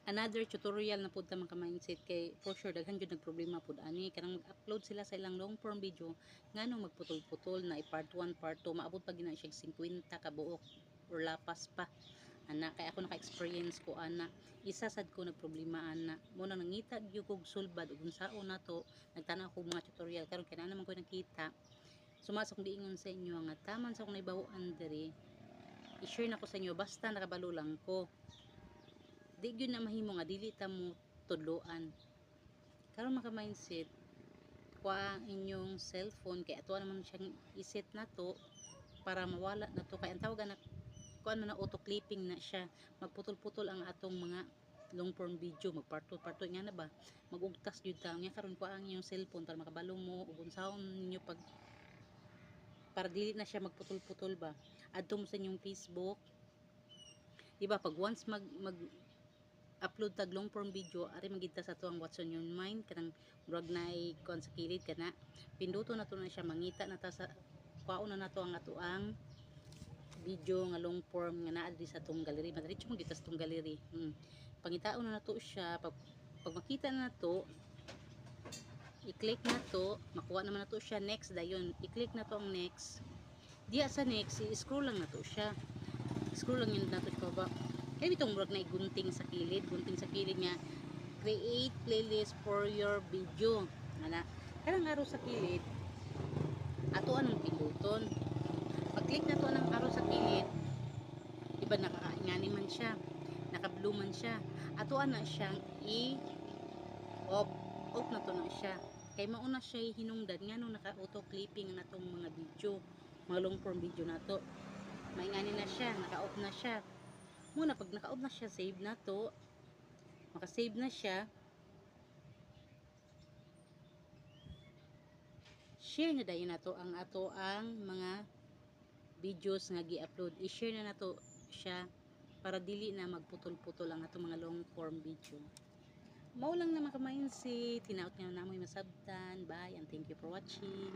another tutorial na pud ta mga mindset kay for sure daghan jud nagproblema pud ani kanang mag-upload sila sa ilang long form video nganong magputol-putol na part 1 part 2 maabot pa gina siya 50 ka buok or lapas pa ana kay ako naka-experience ko ana isa sad ko nagproblema ana mo nang nangita gyud kog sulbad ug unsaon nato nagtanaw ko mga tutorial karon kay naa naman ko nakita sumasok diingon sa inyo nga taman sa akong naibaw-an diri i-share na ko sa inyo basta nakabalo lang ko di gyud na mahimo nga dili ta mo tudloan karon maka mindset kuha ang inyong cellphone kay ato naman siyang iset nato para mawala na to kay ang tawag na kuan man na auto clipping na siya magputol-putol ang atong mga long form video magparto nga na ba magugtas gyud ta nya karon kuha ang inyong cellphone para makabalo mo ug unsaon ninyo pag para dili na siya magputol-putol ba adto mo sa inyong Facebook di ba pag once mag upload tag long form video ari magita sa to ang what's on your mind kanang murag nay kon sa kilid kana pinduto na to na siya mangita na ta sa kuhaon na nato ang atoang video nga long form nga naa sa tong gallery madiretso mo gitas tong gallery pangitaon na nato siya pag makita na nato i-click na to makuha naman nato siya next dayon i-click na to ang next diya sa next i-scroll lang nato siya scroll lang yun nato ko ba kaya itong murag na gunting sa kilid nga create playlist for your video ana karang araw sa kilid ato anong pinduton pag click na to ng araw sa kilid iba nakakaingani man siya naka-blue man siya ato ana siyang off na to na siya kay mauna siya hinungdan nga nung naka-auto clipping na tong mga video mga long form video na to maingani na siya naka-off na siya muna pag naka-off na siya save na to maka-save na siya share na dayon nato ang ato ang mga videos nga gi-upload i-share na nato siya para dili na magputol-putol ang ato mga long form video mao lang na maka mindset tinaot nga namoy masabtan bye and thank you for watching.